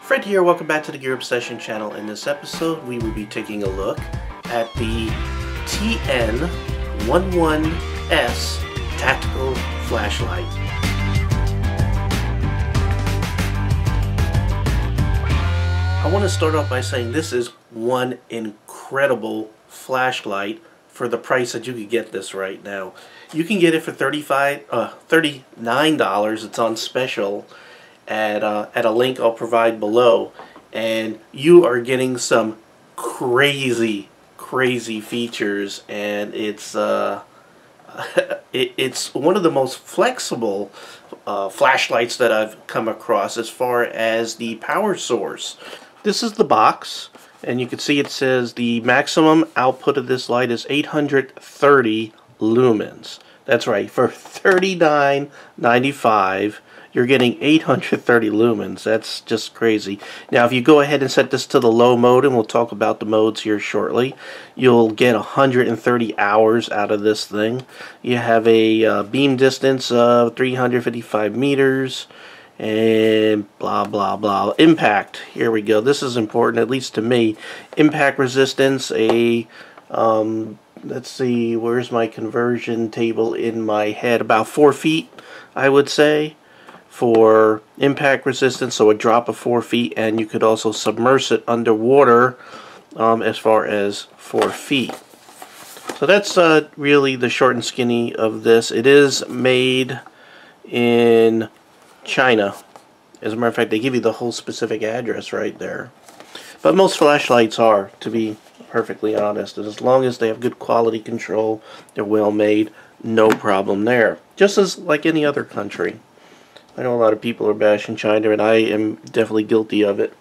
Fred here, welcome back to the Gear Obsession channel. In this episode, we will be taking a look at the TN11S tactical flashlight. I want to start off by saying this is one incredible flashlight for the price that you could get this right now. You can get it for $39. It's on special at a link I'll provide below, and you are getting some crazy features, and it's it's one of the most flexible flashlights that I've come across as far as the power source. This is the box, and you can see it says the maximum output of this light is 830 lumens. That's right, for $39.95 you're getting 830 lumens. That's just crazy. Now if you go ahead and set this to the low mode, and we'll talk about the modes here shortly, you'll get 130 hours out of this thing. You have a beam distance of 355 meters and blah blah blah. Impact, here we go. This is important, at least to me. Impact resistance, let's see, where's my conversion table in my head? About 4 feet, I would say, for impact resistance, so a drop of 4 feet, and you could also submerge it underwater as far as 4 feet. So that's really the short and skinny of this. It is made in China. As a matter of fact, they give you the whole specific address right there. But most flashlights are, to be perfectly honest, and as long as they have good quality control, they're well made, no problem there. Just as like any other country. I know a lot of people are bashing China, and I am definitely guilty of it.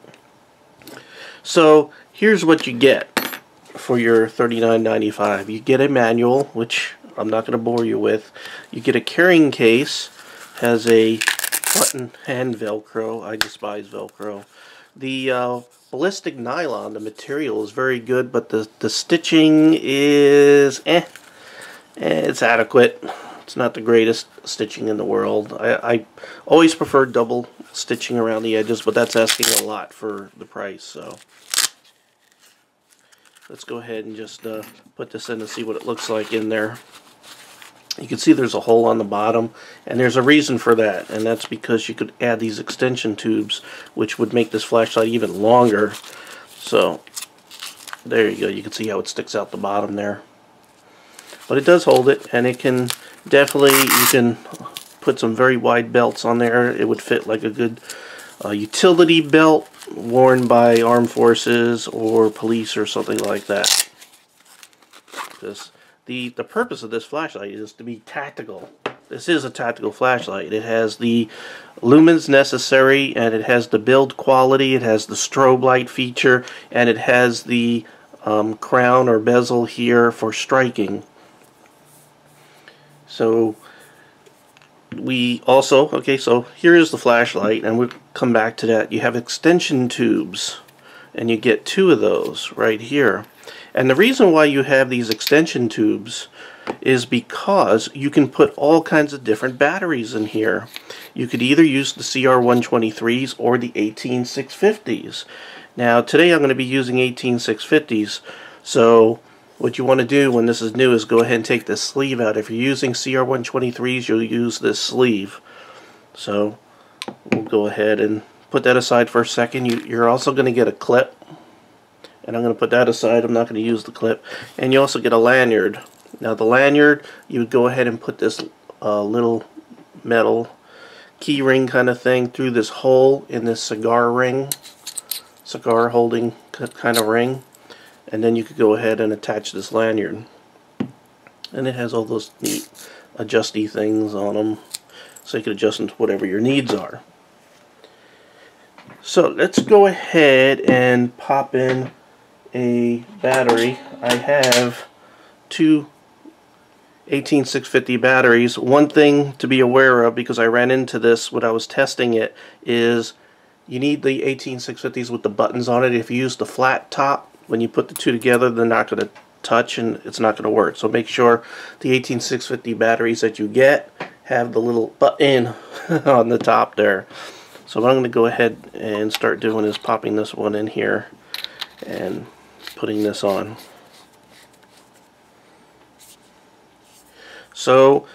So here's what you get for your $39.95. You get a manual, which I'm not going to bore you with. You get a carrying case, has a button and Velcro. I despise Velcro. The ballistic nylon, the material is very good, but the stitching is it's adequate. It's not the greatest stitching in the world. I always prefer double stitching around the edges, but that's asking a lot for the price. So let's go ahead and just put this in and see what it looks like in there. You can see there's a hole on the bottom, and there's a reason for that, and that's because you could add these extension tubes, which would make this flashlight even longer. So there you go. You can see how it sticks out the bottom there. But it does hold it, and it can definitely, you can put some very wide belts on there. It would fit like a good utility belt worn by armed forces or police or something like that. The purpose of this flashlight is to be tactical. This is a tactical flashlight. It has the lumens necessary, and it has the build quality, it has the strobe light feature, and it has the crown or bezel here for striking. So we also, okay, so here is the flashlight, and we'll come back to that. You have extension tubes, and you get 2 of those right here. And the reason why you have these extension tubes is because you can put all kinds of different batteries in here. You could either use the CR123s or the 18650s. Now today I'm going to be using 18650s, so what you want to do when this is new is go ahead and take this sleeve out. If you're using CR123s, you'll use this sleeve. So we'll go ahead and put that aside for a second. You're also going to get a clip, and I'm going to put that aside. I'm not going to use the clip. And you also get a lanyard. Now the lanyard, you would go ahead and put this little metal key ring kind of thing through this hole in this cigar ring, cigar holding kind of ring. And then you could go ahead and attach this lanyard. And it has all those neat adjusty things on them, so you can adjust them to whatever your needs are. So let's go ahead and pop in a battery. I have 2 18650 batteries. One thing to be aware of, because I ran into this when I was testing it, is you need the 18650s with the buttons on it. If you use the flat top, when you put the 2 together, they're not going to touch, and it's not going to work. So make sure the 18650 batteries that you get have the little button on the top there. So what I'm going to go ahead and start doing is popping this one in here and putting this on. So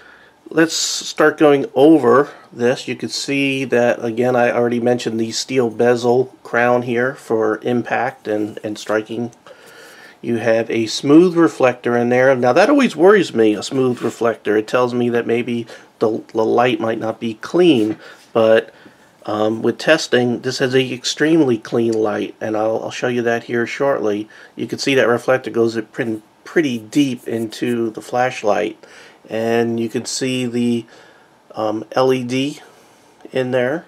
let's start going over this. You can see that, again, I already mentioned the steel bezel crown here for impact and striking. You have a smooth reflector in there. Now that always worries me, a smooth reflector. It tells me that maybe the light might not be clean, but with testing, this is a extremely clean light, and I'll show you that here shortly. You can see that reflector goes pretty deep into the flashlight, and you can see the LED in there.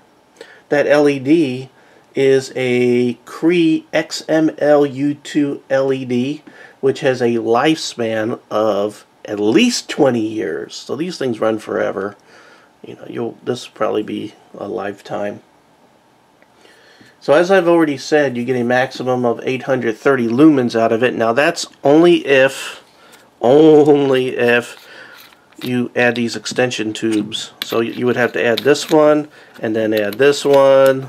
That LED is a Cree XML U2 LED, which has a lifespan of at least 20 years. So these things run forever. You know, this will probably be a lifetime. So as I've already said, you get a maximum of 830 lumens out of it. Now that's only if you add these extension tubes. So you would have to add this one, and then add this one,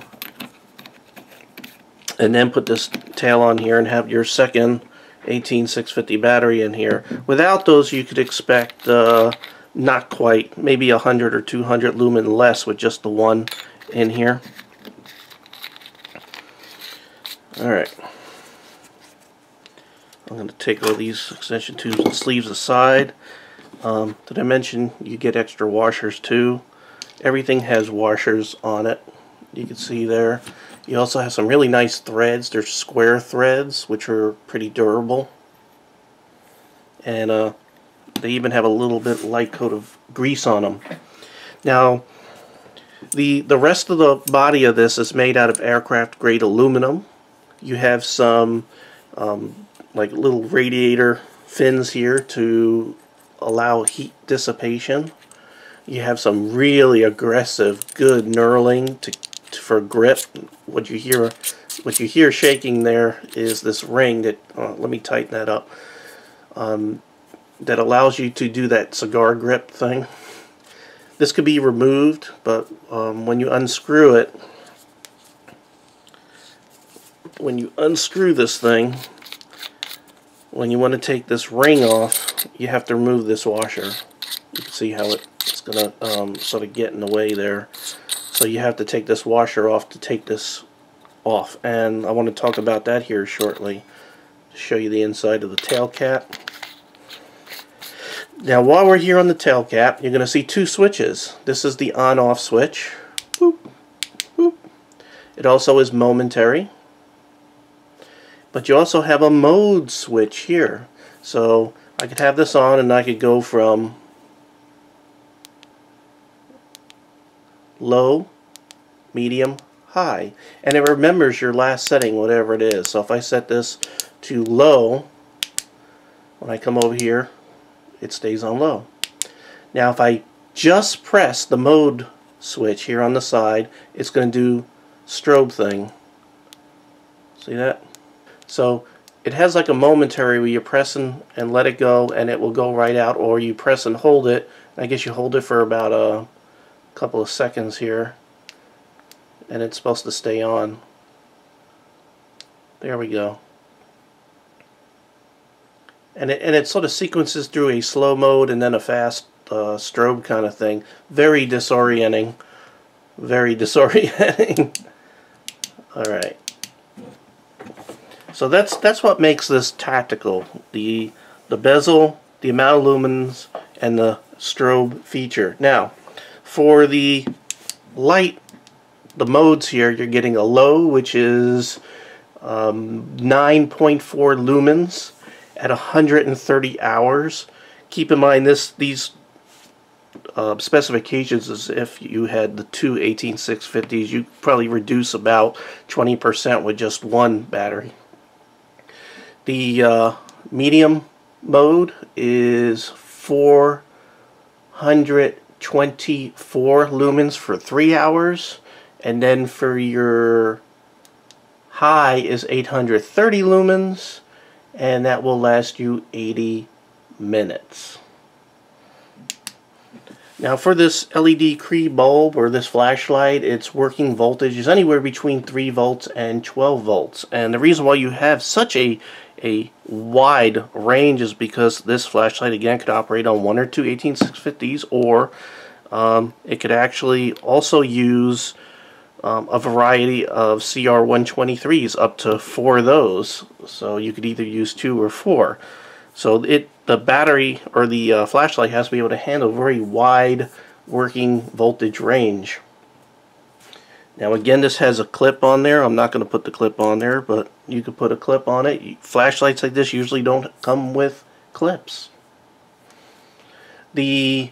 and then put this tail on here and have your second 18650 battery in here. Without those, you could expect not quite, maybe 100 or 200 lumen less with just the one in here. Alright, I'm going to take all these extension tubes and sleeves aside. Did I mention you get extra washers too? Everything has washers on it. You can see there. You also have some really nice threads. They're square threads, which are pretty durable. And they even have a little bit light coat of grease on them. Now, the rest of the body of this is made out of aircraft grade aluminum. You have some like little radiator fins here to allow heat dissipation. You have some really aggressive, good knurling for grip. What you hear shaking there is this ring that let me tighten that up. That allows you to do that cigar grip thing. This could be removed, but when you unscrew it, when you unscrew this thing, when you want to take this ring off, you have to remove this washer. You can see how it's going to sort of get in the way there. So you have to take this washer off to take this off. And I want to talk about that here shortly. Show you the inside of the tail cap. Now while we're here on the tail cap, you're going to see two switches. This is the on-off switch. Boop, boop. It also is momentary. But you also have a mode switch here. So I could have this on and I could go from low, medium, high. And it remembers your last setting, whatever it is. So if I set this to low, when I come over here, it stays on low. Now if I just press the mode switch here on the side, it's going to do strobe thing. See that? So it has like a momentary where you press and let it go and it will go right out, or you press and hold it. I guess you hold it for about a couple of seconds here and it's supposed to stay on. There we go. And it sort of sequences through a slow mode and then a fast strobe kind of thing. Very disorienting. Very disorienting. Alright. So that's what makes this tactical. The bezel, the amount of lumens, and the strobe feature. Now, for the light, the modes here, you're getting a low, which is 9.4 lumens at 130 hours. Keep in mind these specifications is if you had the two 18650s, you probably reduce about 20% with just one battery. The medium mode is 424 lumens for 3 hours, and then for your high is 830 lumens, and that will last you 80 minutes. Now for this LED Cree bulb or this flashlight, its working voltage is anywhere between 3 volts and 12 volts. And the reason why you have such a wide range is because this flashlight again could operate on 1 or 2 18650s, or it could actually also use a variety of CR123s, up to 4 of those. So you could either use 2 or 4. So the battery or the flashlight has to be able to handle a very wide working voltage range. Now again, this has a clip on there. I'm not going to put the clip on there, but you could put a clip on it. Flashlights like this usually don't come with clips. The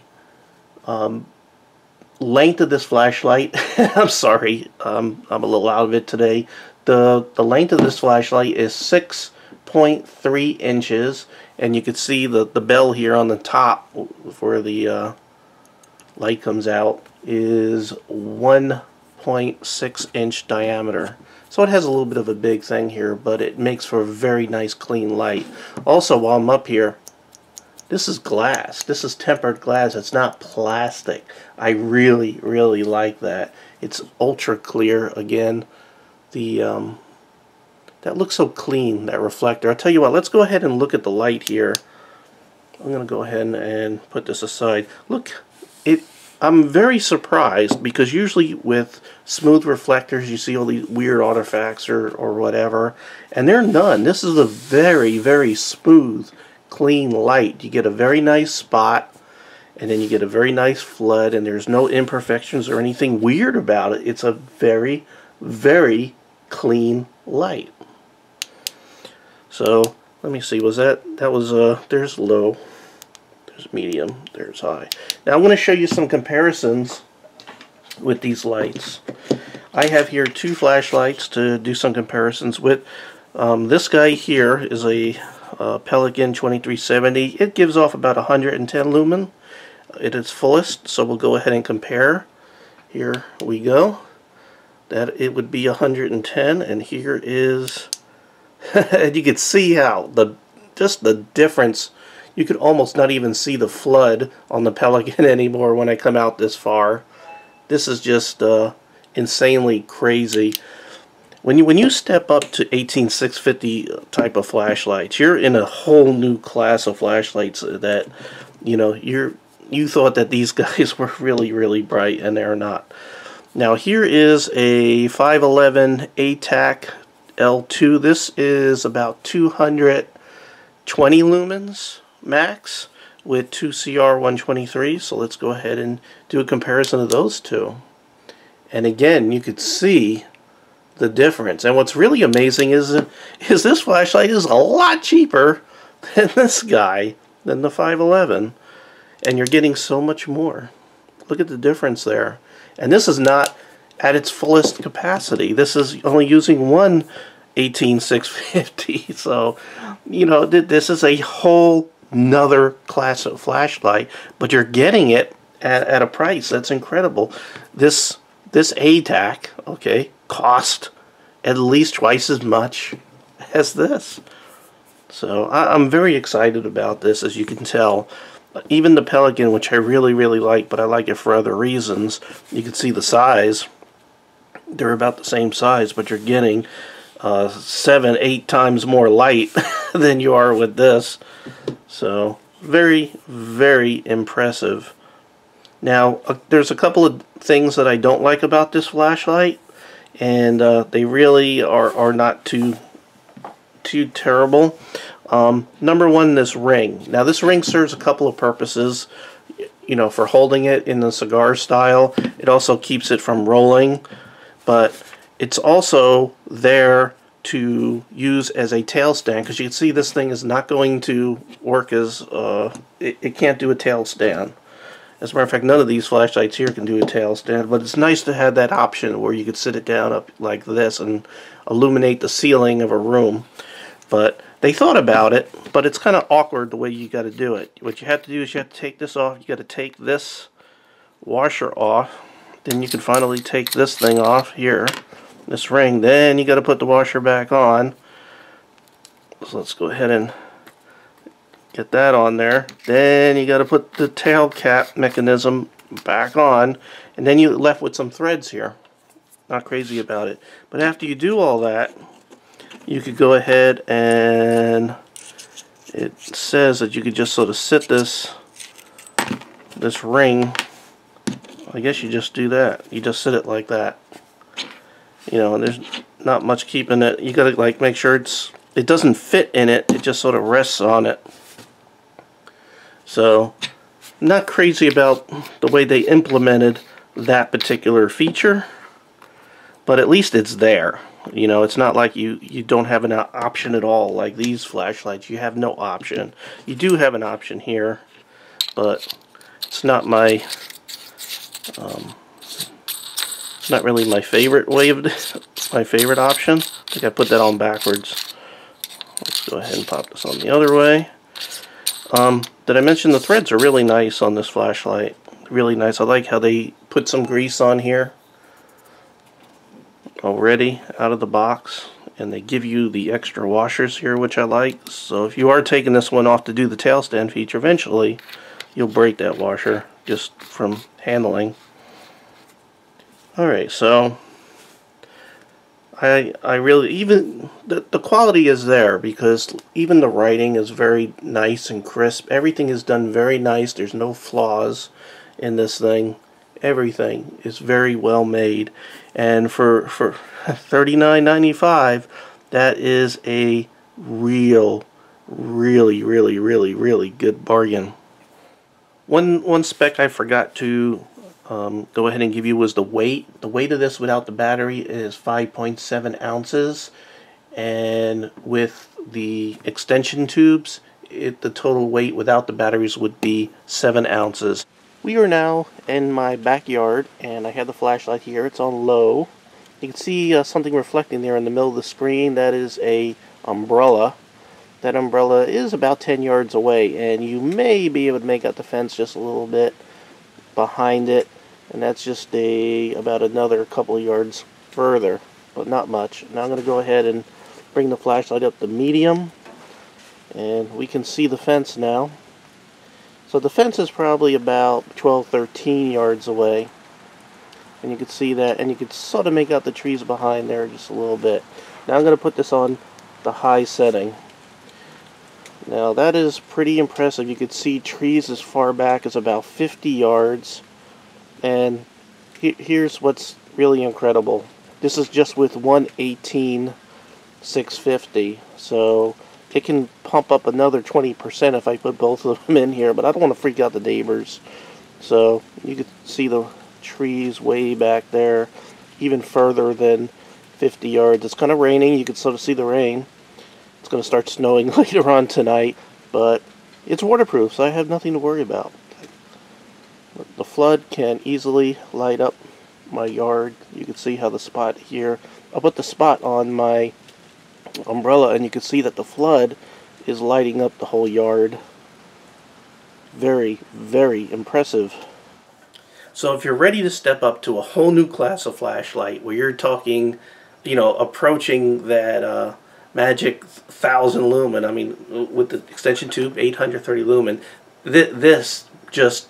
length of this flashlight, I'm sorry, I'm a little out of it today. The length of this flashlight is 6.3 inches, and you can see the bell here on the top where the light comes out is 1.6 inch diameter. So it has a little bit of a big thing here, but it makes for a very nice clean light. Also, while I'm up here, this is glass. This is tempered glass. It's not plastic. I really, really like that. It's ultra clear. Again, the that looks so clean, that reflector. I'll tell you what, let's go ahead and look at the light here. I'm going to go ahead and put this aside. Look, I'm very surprised, because usually with smooth reflectors you see all these weird artifacts or whatever, and there are none. This is a very, very smooth, clean light. You get a very nice spot, and then you get a very nice flood, and there's no imperfections or anything weird about it. It's a very, very clean light. So let me see, was that was there's low, there's medium, there's high. Now I'm going to show you some comparisons with these lights. I have here 2 flashlights to do some comparisons with. This guy here is a Pelican 2370. It gives off about 110 lumen at its fullest, so we'll go ahead and compare. Here we go. That it would be 110, and here is and you can see how just the difference. You could almost not even see the flood on the Pelican anymore when I come out this far. This is just insanely crazy. When you step up to 18650 type of flashlights, you're in a whole new class of flashlights that, you know, you thought that these guys were really, really bright, and they're not. Now here is a 511 ATAC L2. This is about 220 lumens max with 2 CR123. So let's go ahead and do a comparison of those two. And again, you could see the difference. And what's really amazing is this flashlight is a lot cheaper than this guy, than the 511. And you're getting so much more. Look at the difference there. And this is not at its fullest capacity. This is only using one 18650. So, you know, this is a whole nother class of flashlight, but you're getting it at a price that's incredible. This ATAC, okay, cost at least twice as much as this. So I'm very excited about this, as you can tell. Even the Pelican, which I really, really like, but I like it for other reasons, you can see the size. They're about the same size, but you're getting 7-8 times more light than you are with this. So very, very impressive. Now there's a couple of things that I don't like about this flashlight, and they really are not too terrible. Number one, this ring. Now this ring serves a couple of purposes. You know, for holding it in the cigar style. It also keeps it from rolling, but it's also there to use as a tail stand, because you can see this thing is not going to work as it can't do a tail stand. As a matter of fact, none of these flashlights here can do a tail stand, but it's nice to have that option where you could sit it down up like this and illuminate the ceiling of a room. But they thought about it, but it's kind of awkward the way you got to do it. What you have to do is you have to take this off. You got to take this washer off. Then you can finally take this thing off here, this ring. Then you got to put the washer back on. So let's go ahead and get that on there. Then you got to put the tail cap mechanism back on, and then you're left with some threads here. Not crazy about it. But after you do all that, you could go ahead and it says that you could just sort of sit this ring. I guess you just do that. You just sit it like that. You know, and there's not much keeping it. You gotta like make sure it doesn't fit in it. It just sort of rests on it. So, not crazy about the way they implemented that particular feature, but at least it's there. You know, it's not like you don't have an option at all. Like these flashlights, you have no option. You do have an option here, but it's not my it's not really my favorite way of my favorite option. I think I put that on backwards. Let's go ahead and pop this on the other way. Did I mention the threads are really nice on this flashlight? Really nice. I like how they put some grease on here already out of the box, and they give you the extra washers here, which I like. So if you are taking this one off to do the tail stand feature, eventually you'll break that washer just from handling. Alright, so I really, even the quality is there, because even the writing is very nice and crisp. Everything is done very nice. There's no flaws in this thing. Everything is very well made, and for $39.95, that is a really good bargain. One spec I forgot to go ahead and give you was the weight. The weight of this without the battery is 5.7 ounces, and with the extension tubes, the total weight without the batteries would be 7 ounces. We are now in my backyard, and I have the flashlight here. It's on low. You can see something reflecting there in the middle of the screen. That is a umbrella. That umbrella is about 10 yards away, and you may be able to make out the fence just a little bit behind it, and that's just about another couple of yards further, but not much. Now I'm going to go ahead and bring the flashlight up to medium, and we can see the fence now. So the fence is probably about 12-13 yards away, and you can see that, and you can sort of make out the trees behind there just a little bit. Now I'm going to put this on the high setting. Now that is pretty impressive. You can see trees as far back as about 50 yards, and here's what's really incredible. This is just with 118/650, so it can pump up another 20% if I put both of them in here, but I don't want to freak out the neighbors. So you can see the trees way back there, even further than 50 yards. It's kind of raining. You can sort of see the rain. It's going to start snowing later on tonight, but it's waterproof, so I have nothing to worry about. The flood can easily light up my yard. You can see how the spot here, I'll put the spot on my umbrella, and you can see that the flood is lighting up the whole yard. Very impressive. So if you're ready to step up to a whole new class of flashlight, where you're talking, you know, approaching that magic 1000 lumen, I mean, with the extension tube, 830 lumen, this just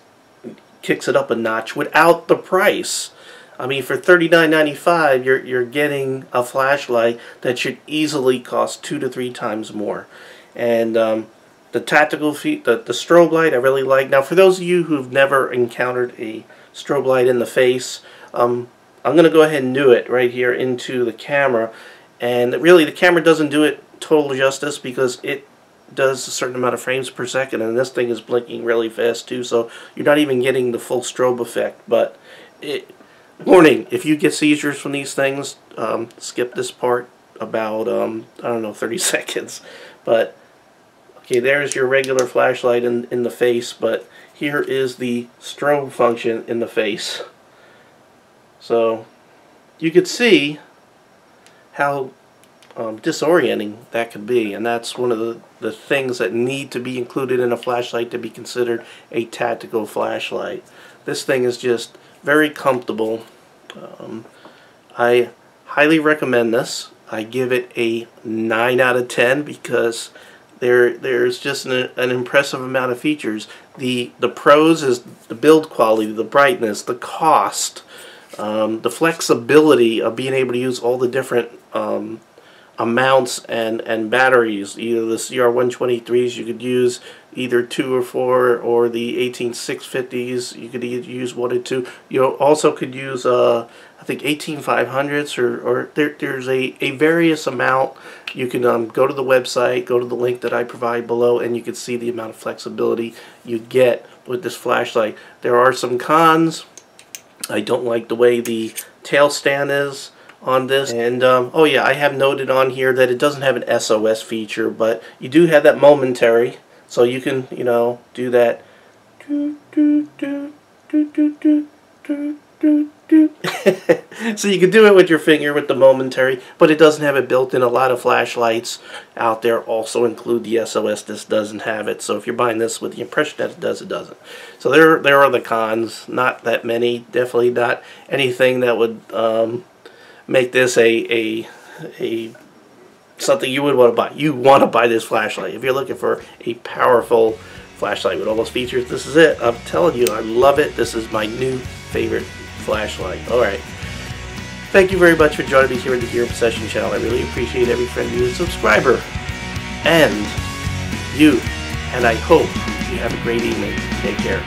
kicks it up a notch without the price. I mean, for $39.95, you're getting a flashlight that should easily cost 2 to 3 times more. And the tactical the strobe light I really like. Now, for those of you who've never encountered a strobe light in the face, I'm going to go ahead and do it right here into the camera. And really, the camera doesn't do it total justice, because it does a certain amount of frames per second, and this thing is blinking really fast too, so you're not even getting the full strobe effect. But warning, if you get seizures from these things, skip this part about I don't know, 30 seconds. But okay, there's your regular flashlight in the face, but here is the strobe function in the face. So you could see how disorienting that could be, and that's one of the things that need to be included in a flashlight to be considered a tactical flashlight. This thing is just very comfortable. I highly recommend this. I give it a 9 out of 10 because there's just an impressive amount of features. The pros is the build quality, the brightness, the cost, the flexibility of being able to use all the different amounts and batteries. Either the CR123s, you could use either 2 or 4, or the 18650s, you could either use 1 or 2. You also could use I think 18500s, or there's a various amount. You can go to the website, go to the link that I provide below, and you can see the amount of flexibility you get with this flashlight. There are some cons. I don't like the way the tail stand is on this, and oh yeah, I have noted on here that it doesn't have an SOS feature, but you do have that Momentary, so you can, you know, do that. So you can do it with your finger with the Momentary, but it doesn't have it built in. A lot of flashlights out there also include the SOS. This doesn't have it, so if you're buying this with the impression that it does, it doesn't. So there are the cons. Not that many. Definitely not anything that would make this a something you would want to buy. You want to buy this flashlight if you're looking for a powerful flashlight with all those features. This is it. I'm telling you, I love it. This is my new favorite flashlight. Alright. Thank you very much for joining me here at the Gear Obsession channel. I really appreciate every friend who's a subscriber. And you. And I hope you have a great evening. Take care.